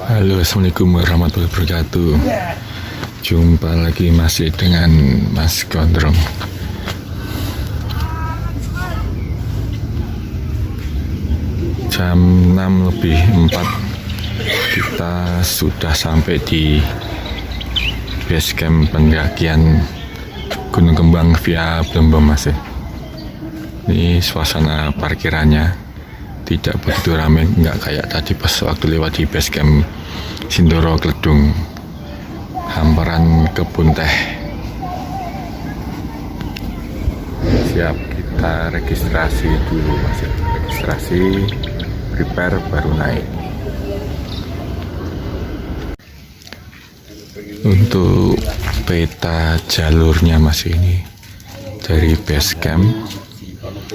Halo, assalamualaikum warahmatullahi wabarakatuh. Jumpa lagi masih dengan Mas Gondrong. Jam 6:04 kita sudah sampai di base camp pendakian Gunung Kembang via Blembem, Mas. Ini suasana parkirannya tidak begitu ramai, nggak kayak tadi pas waktu lewat di base camp Sindoro Kledung, hamparan kebun teh. Siap, kita registrasi dulu, Mas. Registrasi, prepare, baru naik. Untuk peta jalurnya, Mas, ini dari base camp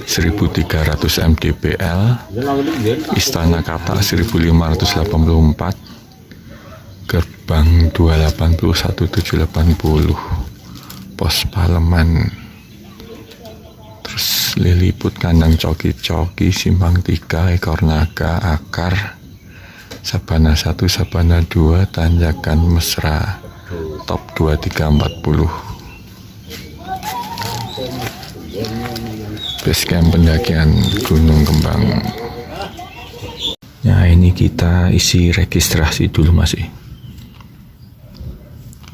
1300 mdpl, Istana Kata 1584, Gerbang 280 Pos Paleman, terus Liliput, Kandang Coki-Coki, Simpang 3, Ekor Naga, Akar, Sabana 1, Sabana 2, Tanjakan Mesra, Top 2340. Base camp pendakian Gunung Kembang. Nah, ini kita isi registrasi dulu, Mas.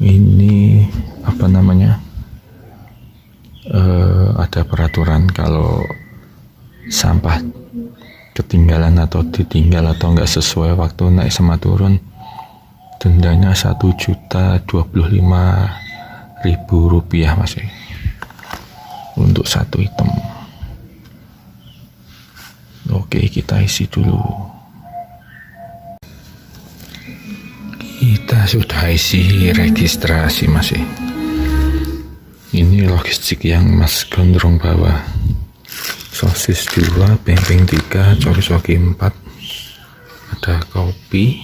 Ini apa namanya? Ada peraturan kalau sampah ketinggalan atau ditinggal atau nggak sesuai waktu naik sama turun, dendanya Rp1.025.000, Mas, untuk satu item. Oke, kita isi dulu. Kita sudah isi registrasi, Mas. Ini logistik yang Mas Gondrong bawa. Sosis 2, pemping 3, coki-coki 4, ada kopi,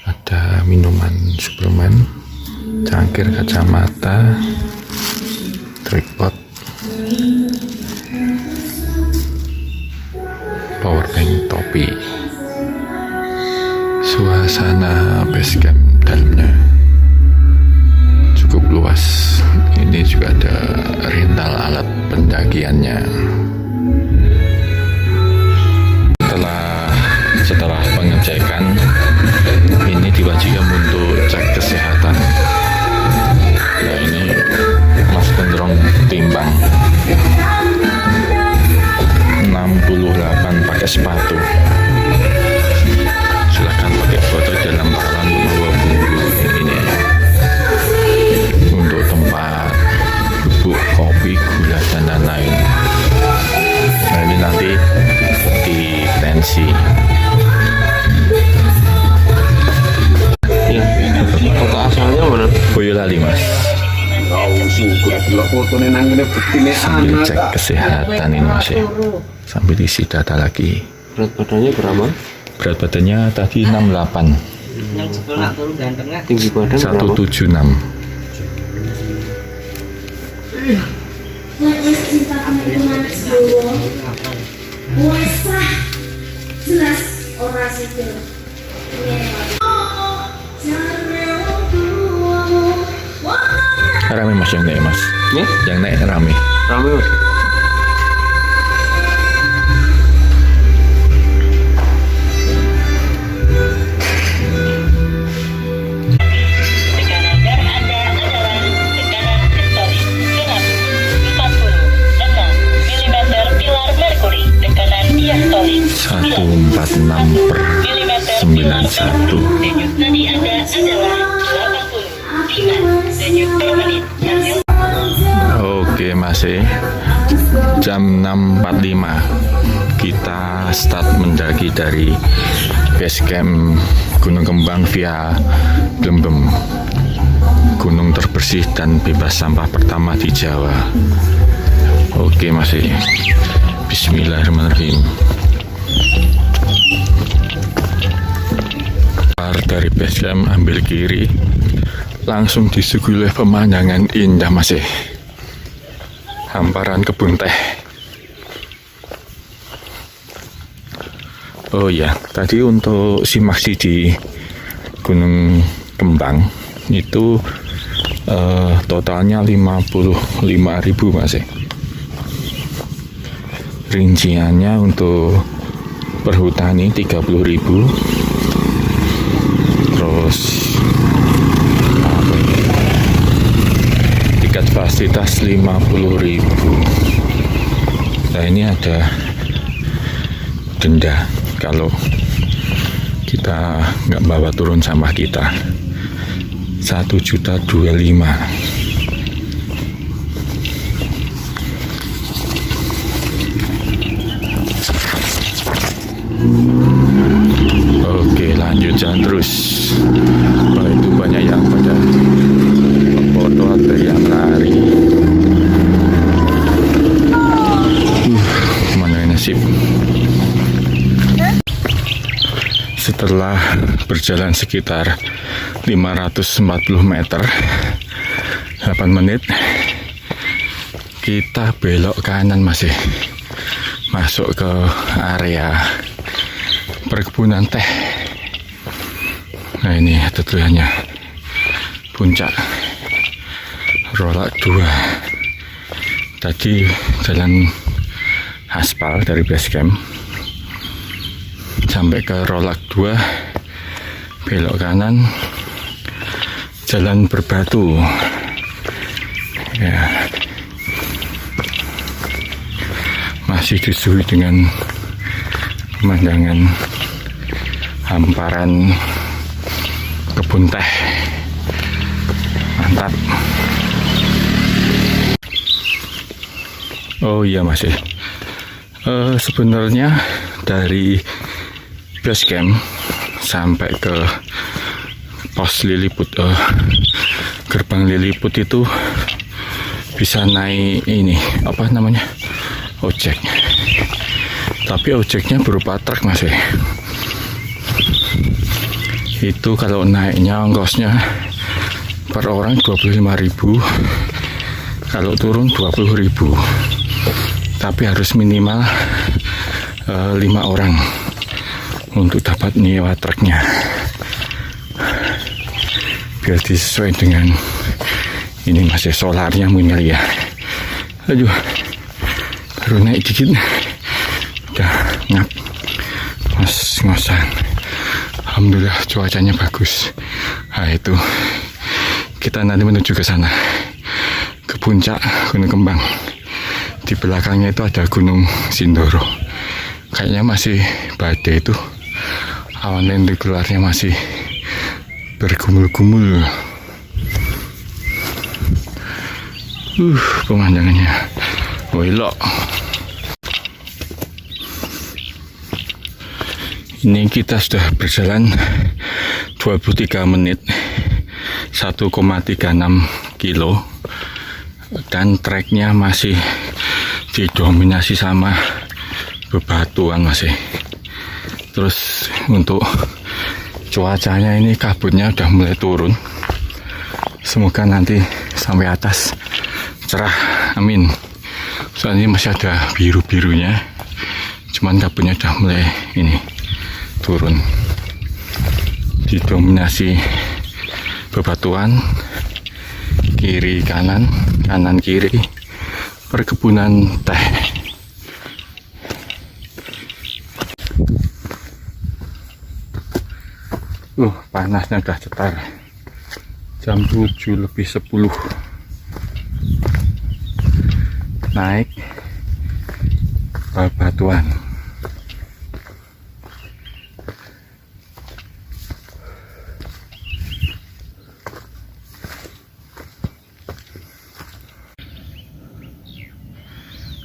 ada minuman suplemen, cangkir kacamata, tripod, powerbank, topi. Suasana base camp dalamnya cukup luas. Ini juga ada rental alat pendakiannya. Setelah pengecekan, ini diwajibkan untuk cek kesehatan. Nah, ini Mas Gondrong timbang 68 pakai sepatu. Silahkan pakai foto dalam paran bawa bumbu ini untuk tempat bubuk, kopi, gula, dan lain-lain. Nah, ini nanti di tensi. Ya, kota asalnya mana? Boyolali, Mas. Sambil cek kesehatan ini, Mas, ya. Sambil isi data lagi. Berat badannya berapa? Berat badannya tadi 68. Tinggi badan berapa? 176. Jelas orang itu. Rame, Mas, yang naik, Mas. Ya? Yang naik rame. Rame, Mas. Diastolik 146/91. denyut nadi Anda adalah 85 menit. Oke, Mas, jam 6.45 kita start mendaki dari base camp Gunung Kembang via Blembem, gunung terbersih dan bebas sampah pertama di Jawa. Oke, Mas, bismillahirrahmanirrahim. Dari base camp ambil kiri, langsung disuguhi oleh pemandangan indah, Mas. Hamparan kebun teh. Oh ya, tadi untuk simaksi di Gunung Kembang itu totalnya 55.000 Mas. Rinciannya untuk perhutani 30.000, terus tiket fasilitas 50.000. Nah ini ada denda kalau kita nggak bawa turun sampah kita, 1.025.000. Oke, lanjut jalan terus. Wah, itu banyak yang pada foto, ada yang lari. Mana nasib. Setelah berjalan sekitar 540 meter 8 menit, kita belok kanan masih masuk ke area perkebunan teh. Nah ini tujuannya puncak Rolak 2. Tadi jalan aspal dari base camp sampai ke Rolak 2, belok kanan jalan berbatu ya, masih disuguhi dengan pemandangan hamparan kebun teh. Mantap. Oh iya masih sebenarnya dari base camp sampai ke pos Liliput, gerbang Liliput itu bisa naik ini apa namanya, ojek, tapi ojeknya berupa truk masih. Itu kalau naiknya ongkosnya per orang 25.000, kalau turun 20.000, tapi harus minimal 5 orang untuk dapat nyewa truknya, biar disesuai dengan ini masih solarnya mungkin ya. Aduh, baru naik dikit udah ngap ngos-ngosan. Alhamdulillah cuacanya bagus. Nah itu kita nanti menuju ke sana, ke puncak Gunung Kembang. Di belakangnya itu ada Gunung Sindoro. Kayaknya masih badai itu, awan lentikularnya masih bergumul-gumul. Pemandangannya elok. Ini kita sudah berjalan 23 menit, 1,36 kilo, dan treknya masih didominasi sama bebatuan masih. Terus untuk cuacanya ini kabutnya udah mulai turun. Semoga nanti sampai atas cerah, amin. Soalnya masih ada biru-birunya, cuman kabutnya udah mulai ini turun. Didominasi bebatuan, kiri kanan, kanan kiri, perkebunan teh. Panasnya udah cetar, jam 7:10 naik bebatuan.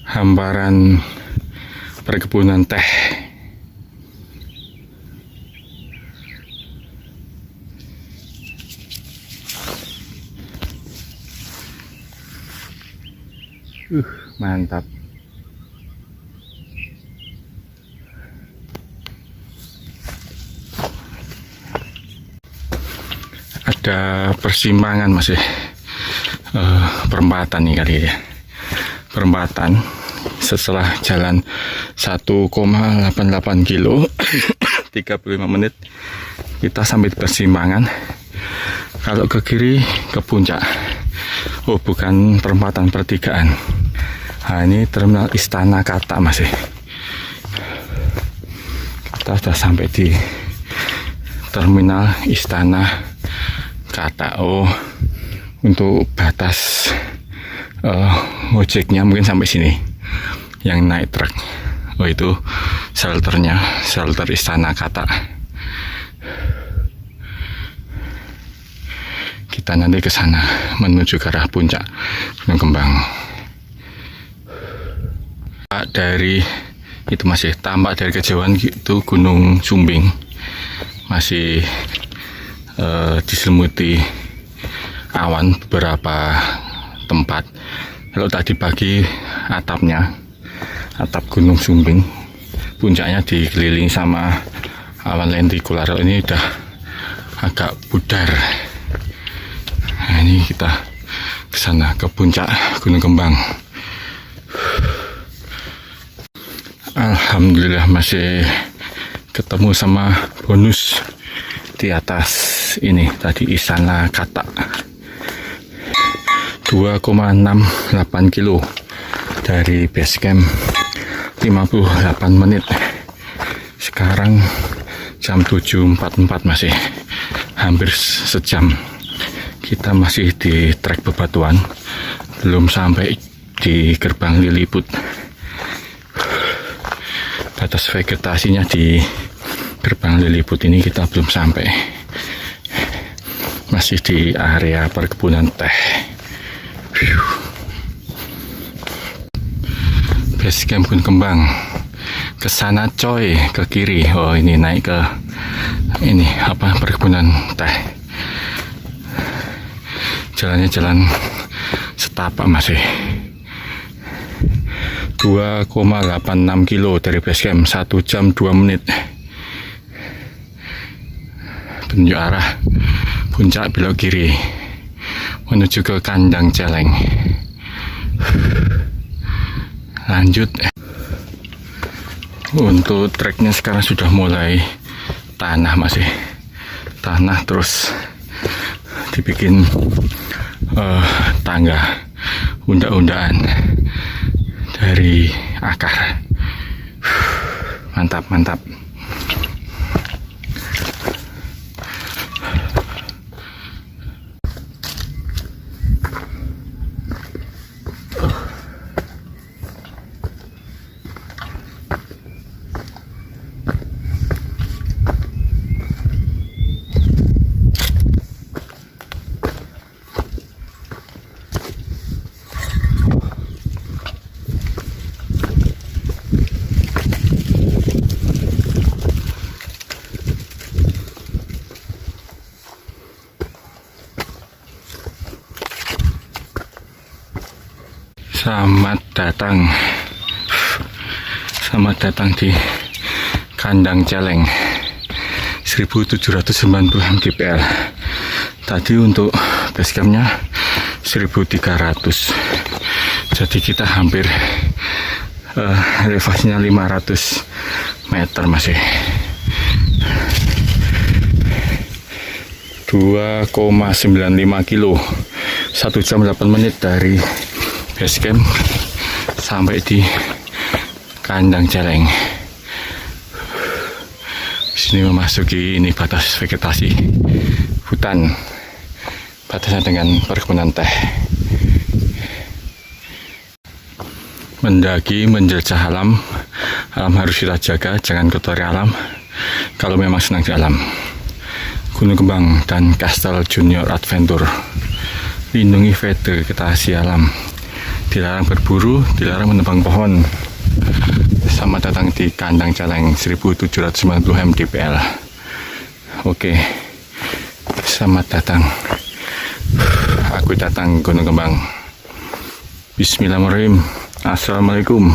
Hamparan perkebunan teh. Mantap. Ada persimpangan masih perempatan nih kali ya. Perempatan setelah jalan 1,88 kilo 35 menit kita sampai di persimpangan. Kalau ke kiri ke puncak. Oh, bukan perempatan pertigaan. Nah, ini terminal Istana Kata masih. Kita sudah sampai di terminal Istana Kata. Oh, untuk batas ojeknya mungkin sampai sini. Yang naik truk. Oh, itu shelternya, shelter Istana Kata. Kita nanti ke sana menuju ke arah puncak Gunung Kembang. Dari itu masih tampak dari kejauhan itu Gunung Sumbing masih diselimuti awan beberapa tempat. Kalau tadi pagi atapnya, atap Gunung Sumbing puncaknya dikelilingi sama awan lentikular. Ini udah agak pudar. Nah, ini kita ke sana ke puncak Gunung Kembang. Alhamdulillah masih ketemu sama bonus di atas ini tadi Istana Kata. 2,68 kilo dari base camp, 58 menit. Sekarang jam 7.44 masih hampir sejam. Kita masih di trek bebatuan, belum sampai di gerbang Liliput. Batas vegetasinya di gerbang Liliput ini kita belum sampai. Masih di area perkebunan teh. Base camp Gunung Kembang. Ke sana coy, ke kiri. Oh, ini naik ke ini apa perkebunan teh. Jalannya jalan setapak masih. 2,86 kilo dari base camp, 1 jam 2 menit. Penunjuk arah puncak belok kiri menuju ke Kandang Celeng. Lanjut. Untuk treknya sekarang sudah mulai tanah masih. Tanah terus dibikin tangga unda-undaan dari akar. Mantap, mantap. Selamat datang di Kandang Celeng 1790 mdpl. Tadi untuk base campnya 1300, jadi kita hampir elevasinya 500 meter masih. 2,95 kilo, 1 jam 8 menit dari base camp sampai di Kandang Celeng. Di sini memasuki ini batas vegetasi hutan, batasnya dengan perkebunan teh. Mendaki menjelajah alam, alam harus kita jaga, jangan kotori alam kalau memang senang di alam. Gunung Kembang dan Kastel Junior Adventure, lindungi vegetasi alam, dilarang berburu, dilarang menebang pohon. Selamat datang di Kandang Celeng 1790 mdpl. Oke, selamat datang. Aku datang Gunung Kembang. Bismillahirrahmanirrahim. Assalamualaikum.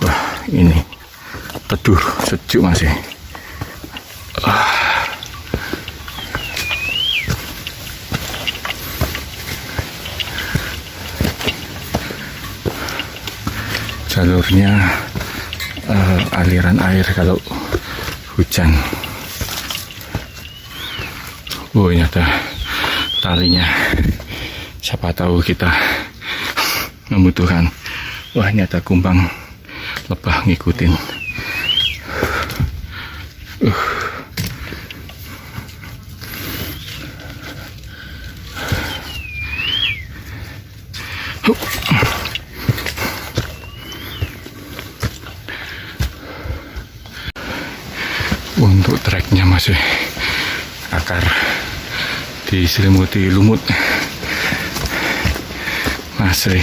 Wah, ini teduh, sejuk masih. jalurnya aliran air kalau hujan. Oh, ini ada talinya, siapa tahu kita membutuhkan. Wah, ini ada kumbang lebah ngikutin. Untuk treknya masih akar diselimuti lumut, masih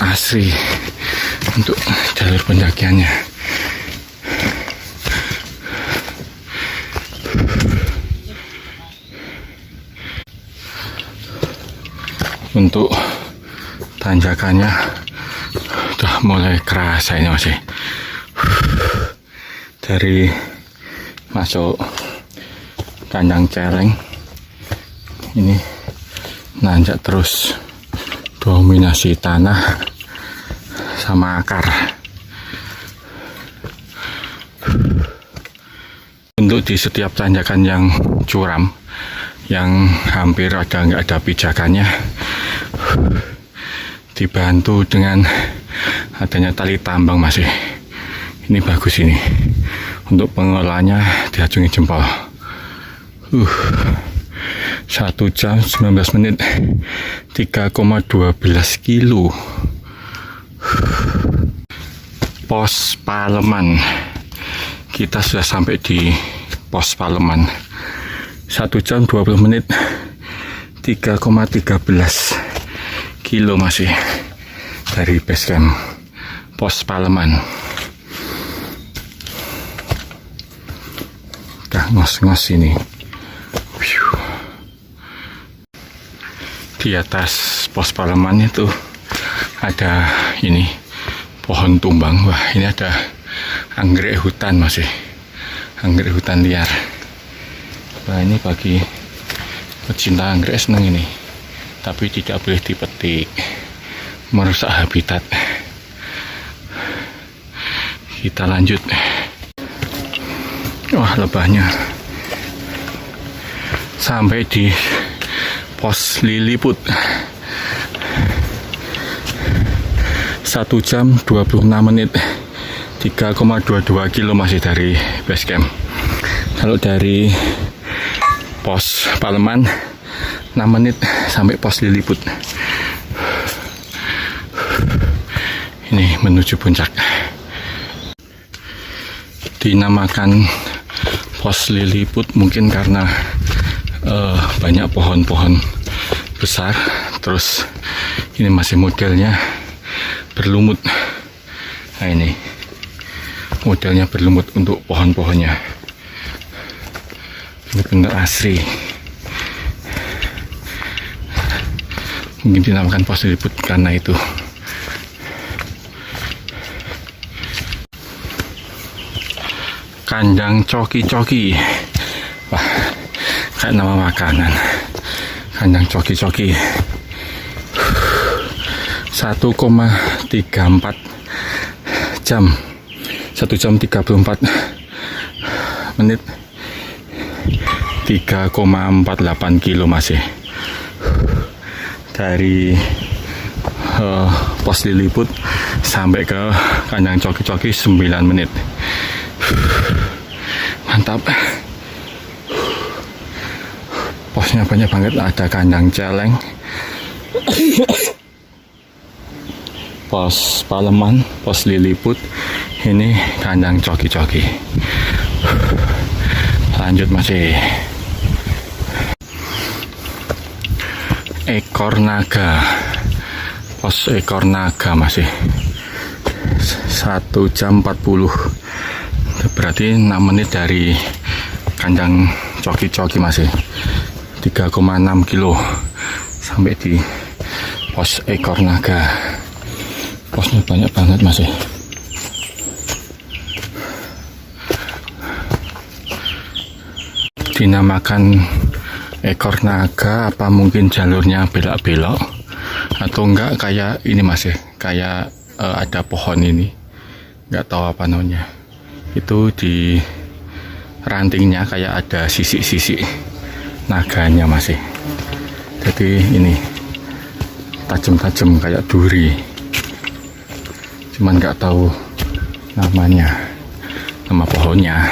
asri untuk jalur pendakiannya. Untuk tanjakannya udah mulai kerasa ini masih. Dari masuk kandang celeng ini nanjak terus, dominasi tanah sama akar. Untuk di setiap tanjakan yang curam, yang hampir nggak ada pijakannya, dibantu dengan adanya tali tambang masih. Ini bagus ini. Untuk pengelolaannya diacungi jempol. 1 jam 19 menit 3,12 kilo. Pos Paleman. Kita sudah sampai di Pos Paleman. 1 jam 20 menit 3,13 kilo masih dari base camp Pos Paleman. Udah ngos-ngos ini. Di atas Pos Paleman itu ada ini pohon tumbang. Wah, ini ada anggrek hutan masih, anggrek hutan liar. Wah, ini bagi pecinta anggrek seneng ini, tapi tidak boleh dipetik, merusak habitat. Kita lanjut. Wah, lebahnya sampai di Pos Liliput. 1 jam 26 menit 3,22 kilo masih dari base camp. Kalau dari Pos Paleman 6 menit sampai Pos Liliput. Ini menuju puncak. Dinamakan Pos Liliput mungkin karena banyak pohon-pohon besar, terus ini masih modelnya berlumut. Nah, ini modelnya berlumut untuk pohon-pohonnya. Ini benar asri. Mungkin dinamakan Pos Liliput karena itu. Kandang coki-coki. Wah, kayak nama makanan. Kandang coki-coki. 1,34 jam. 1 jam 34 menit 3,48 kilo masih. Dari Pos Liliput sampai ke kandang coki-coki 9 menit. Mantap. Posnya banyak banget, ada kandang celeng, Pos Paleman, Pos Liliput, ini kandang coki-coki. Lanjut masih. Ekor naga. Pos ekor naga masih 1 jam 40. Berarti 6 menit dari kandang coki-coki masih. 3,6 kilo sampai di Pos ekor naga. Posnya banyak banget masih. Dinamakan ekor naga apa mungkin jalurnya belok-belok atau enggak, kayak ini masih kayak ada pohon ini, nggak tahu apa namanya. Itu di rantingnya kayak ada sisik-sisik naganya masih. Jadi ini tajam-tajam kayak duri. Cuman nggak tahu namanya, nama pohonnya.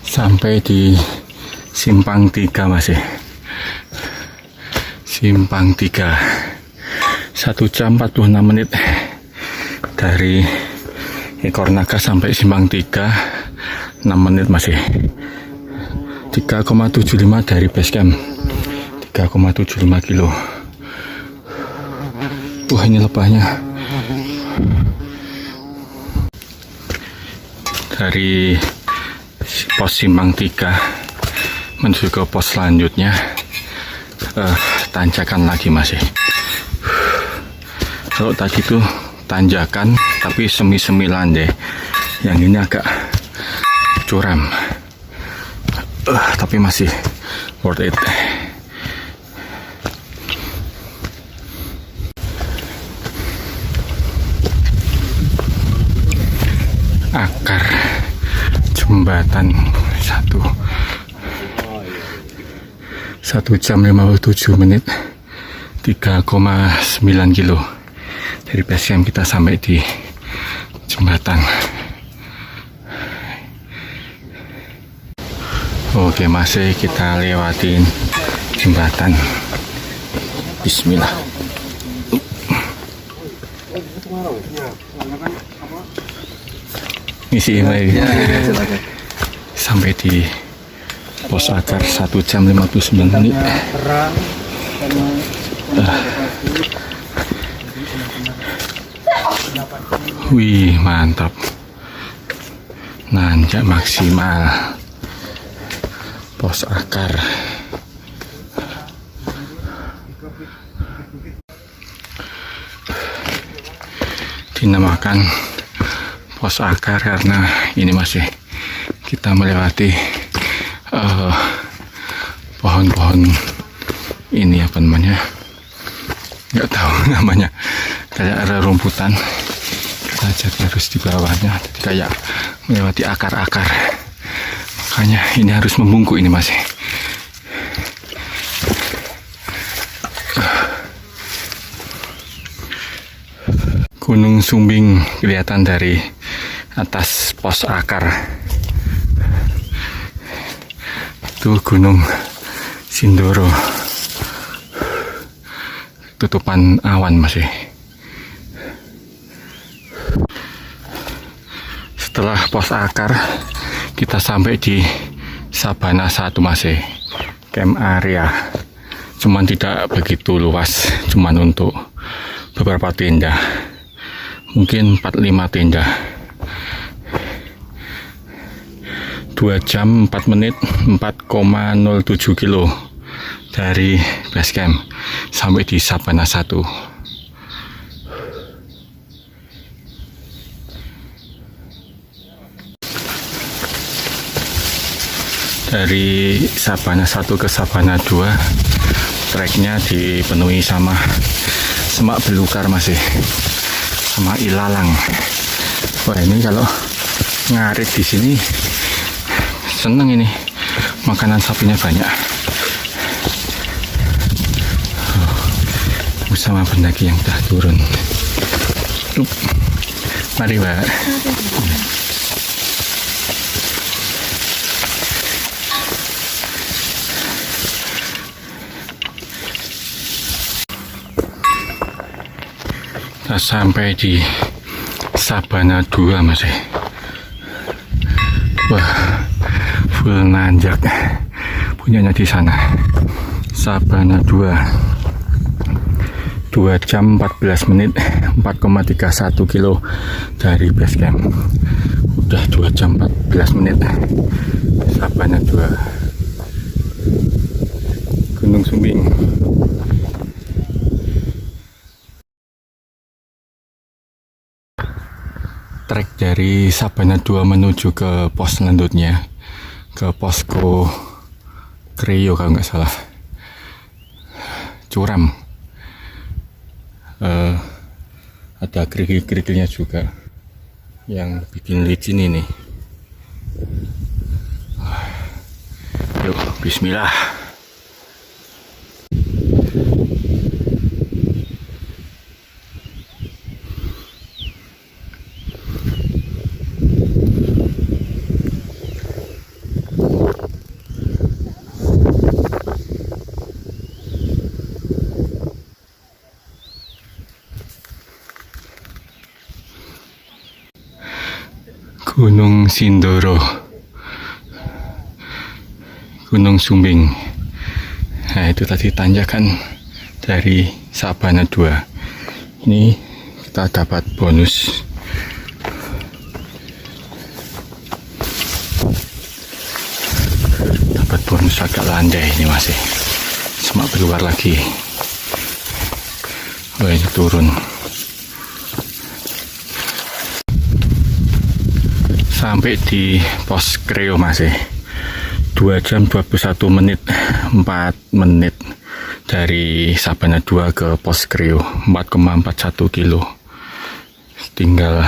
Sampai di Simpang 3 masih. Simpang 3 1 jam 46 menit dari Ekor Naga sampai Simpang 3, 6 menit masih. 3,75 dari base camp, 3,75 kilo. Wah, ini lebahnya. Dari pos Simpang 3 menuju ke pos selanjutnya, tanjakan lagi masih. Kalau tadi tuh tanjakan tapi semi-semi landai, yang ini agak curam, tapi masih worth it. Akar jembatan 1 jam 57 menit, 3,9 kilo dari base camp kita sampai di jembatan. Oke, masih kita lewatin jembatan. Bismillah. Misi ini sampai di pos akar 1 jam 59 menit. Wih, mantap. Nanjak maksimal. Pos akar. Dinamakan pos akar karena ini masih kita melewati pohon-pohon ini, apa namanya, nggak tahu namanya, kayak ada rumputan. Kita jadi harus di bawahnya, jadi kayak melewati akar-akar, makanya ini harus membungkuk ini masih. Gunung Sumbing kelihatan dari atas pos akar. Itu Gunung Sindoro, tutupan awan masih. Setelah pos akar kita sampai di Sabana 1 masih, camp area. Cuman tidak begitu luas, cuman untuk beberapa tenda, mungkin 4-5 tenda. 2 jam 4 menit, 4,07 kilo dari base camp sampai di Sabana 1. Dari Sabana 1 ke Sabana 2, treknya dipenuhi sama semak belukar masih, sama ilalang. Wah, ini kalau ngarit di sini seneng ini, makanan sapinya banyak. Bersama pendaki yang telah turun. Mari, Mbak. Kita sampai di Sabana 2 masih. Wah, full nanjak punyanya di sana. Sabana 2, 2 jam 14 menit, 4,31 kilo dari base camp. Udah 2 jam 14 menit. Sabana 2, Gunung Sumbing. Trek dari Sabana 2 menuju ke pos selanjutnya ke posko Kreo kalau nggak salah, curam. Ada kerikil-kerikilnya juga yang bikin licin ini. Yuk, bismillah. Gunung Sindoro, Gunung Sumbing. Nah, itu tadi tanjakan dari Sabana 2. Ini kita dapat bonus. Dapat bonus agak landai ini masih. Semak keluar lagi. Oh, ini turun. Sampai di pos Kreo masih 2 jam 21 menit 4 menit dari Sabana 2 ke pos Kreo, 4,41 kilo. Tinggal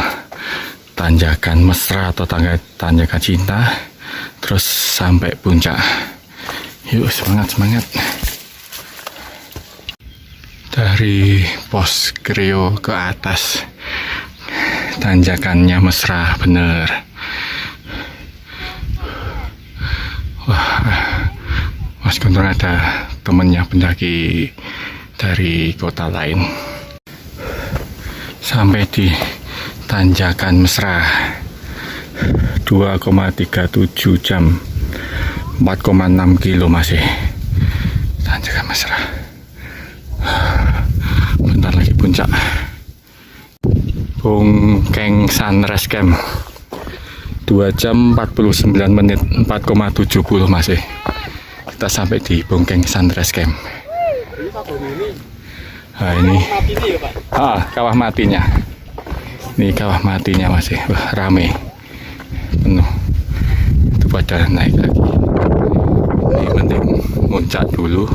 tanjakan mesra atau tanjakan cinta, terus sampai puncak. Yuk, semangat. Dari pos Kreo ke atas tanjakannya mesra bener. Wah, Mas Guntur ada temennya pendaki dari kota lain. Sampai di tanjakan mesra 2,37 jam 4,6 kilo masih tanjakan mesra. Bentar lagi puncak. Bongkeng Sunrise Camp 2 jam 49 menit 4,70 masih. Kita sampai di Bongkeng Sunrise Camp. Nah, ini kawah matinya. Ini kawah matinya masih. Wah, rame penuh. Itu pada naik lagi. Ini penting muncak dulu,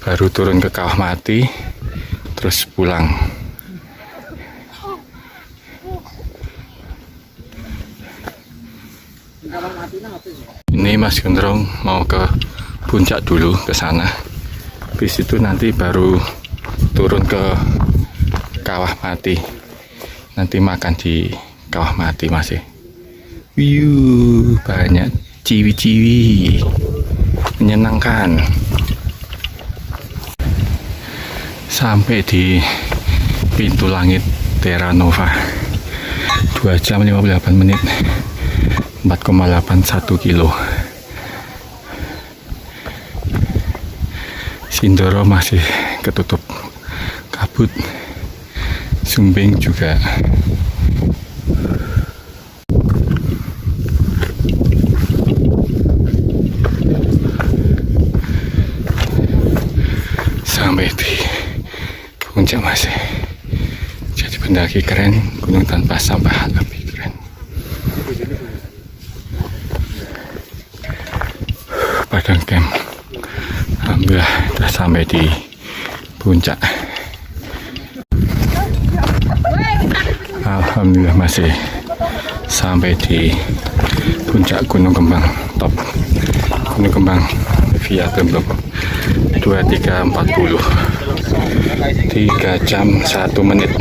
baru turun ke kawah mati, terus pulang. Ini Mas Gendrong mau ke puncak dulu, ke sana. Habis itu nanti baru turun ke kawah mati. Nanti makan di kawah mati masih. Banyak ciwi-ciwi, menyenangkan. Sampai di pintu langit Terra Nova 2 jam 58 menit 4,81 kilo. Sindoro masih ketutup kabut, Sumbing juga. Sampai di puncak masih. Jadi pendaki keren, gunung tanpa sampah lebih keren. Padang Camp. Alhamdulillah sudah sampai di puncak. Alhamdulillah masih sampai di puncak Gunung Kembang, top Gunung Kembang via Gembong 2340, 3 jam 1 menit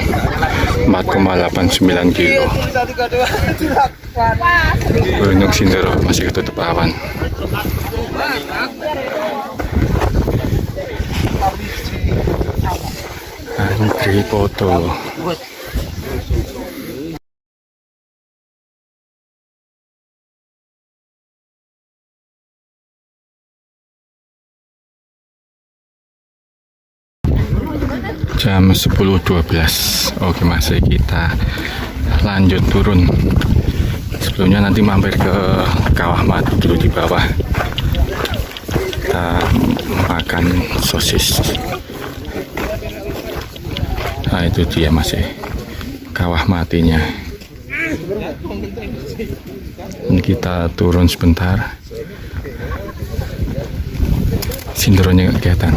4,89 kilo. Gunung Sindoro masih ketutup awan. Antri foto. Jam 10.12. Oke, masih kita lanjut turun. Sebelumnya nanti mampir ke kawah mati dulu di bawah. Kita makan sosis. Nah, itu dia masih kawah matinya. Ini kita turun sebentar. Sinderonya nggak kelihatan.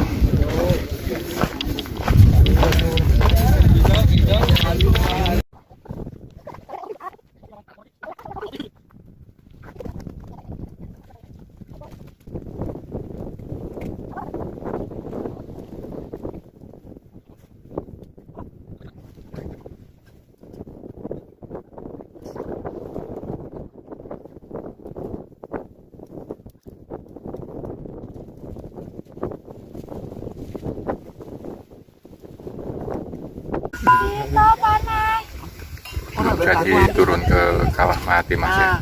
Jadi turun ke Kawah Mati Mas ya.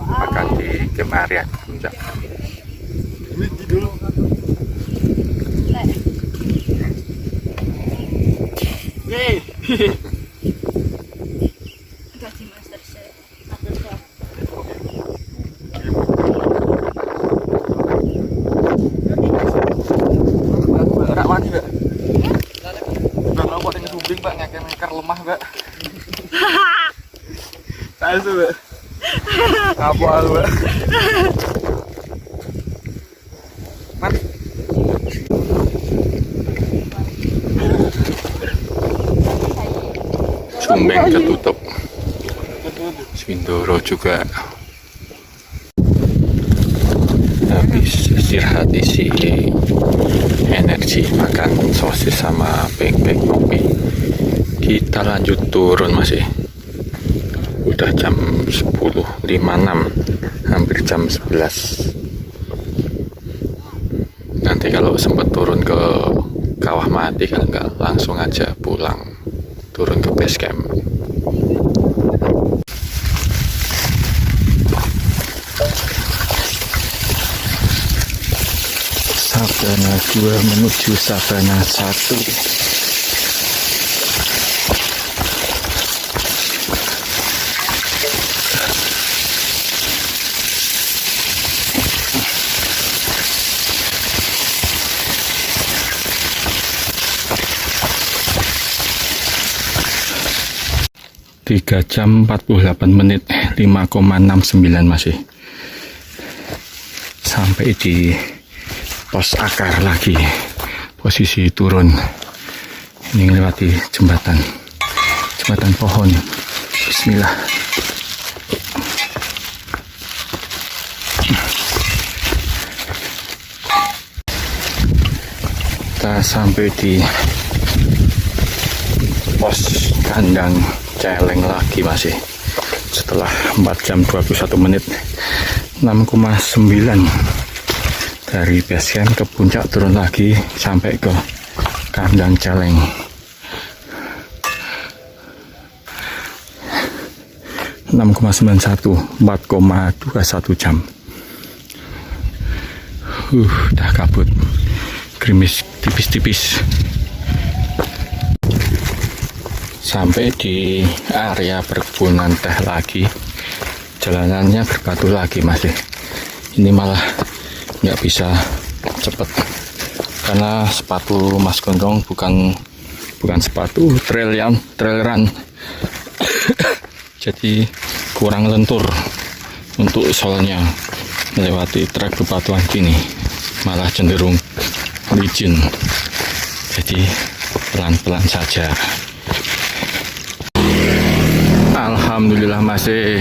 Makan di Kemarian Puncak. Lemah Mbak. Saya tuh Mbak. Apa Mbak? Sumbeng ketutup. Sindoro juga. Habis istirahat isi energi makan sosis sama pancake kopi. Kita lanjut turun masih. Udah jam 10.56, hampir jam 11. Nanti kalau sempat turun ke Kawah Mati kan nggak langsung aja pulang, turun ke base camp. Sabana 2 menuju Sabana 1. 3 jam 48 menit 5,69 masih sampai di pos akar lagi, posisi turun. Ini melewati jembatan pohon. Bismillah. Kita sampai di pos kandang Celeng lagi masih, setelah 4 jam 21 menit 6,9 dari base camp ke puncak, turun lagi sampai ke kandang Celeng. (6,91) 4,21 jam. Udah kabut, gerimis tipis-tipis. Sampai di area perkebunan teh lagi, jalanannya berbatu lagi masih. Ini malah nggak bisa cepet karena sepatu Mas Gondrong bukan sepatu trail run. Jadi kurang lentur untuk solnya, melewati trek bebatuan gini malah cenderung licin. Jadi pelan-pelan saja. Alhamdulillah masih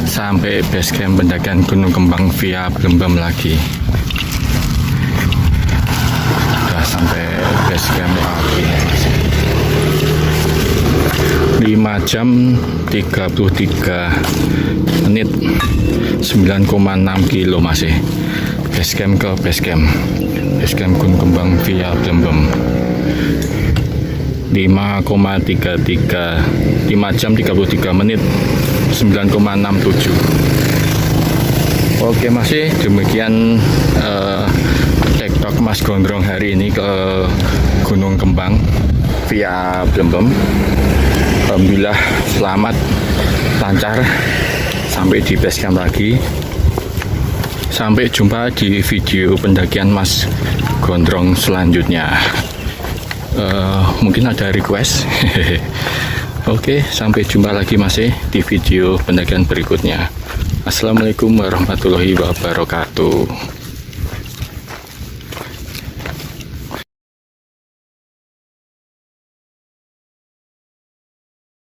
sampai base camp pendakian Gunung Kembang via Blembem lagi. Sudah sampai base camp lagi. 5 jam 33 menit 9,6 kilo masih. Base camp ke base camp. Base camp Gunung Kembang via Blembem. 5 jam 33 menit 9,67. Oke masih demikian TikTok Mas Gondrong hari ini ke Gunung Kembang via Blembem. Alhamdulillah selamat, lancar, sampai di base camp lagi. Sampai jumpa di video pendakian Mas Gondrong selanjutnya. Mungkin ada request. Oke, sampai jumpa lagi masih di video pendakian berikutnya. Assalamualaikum warahmatullahi wabarakatuh.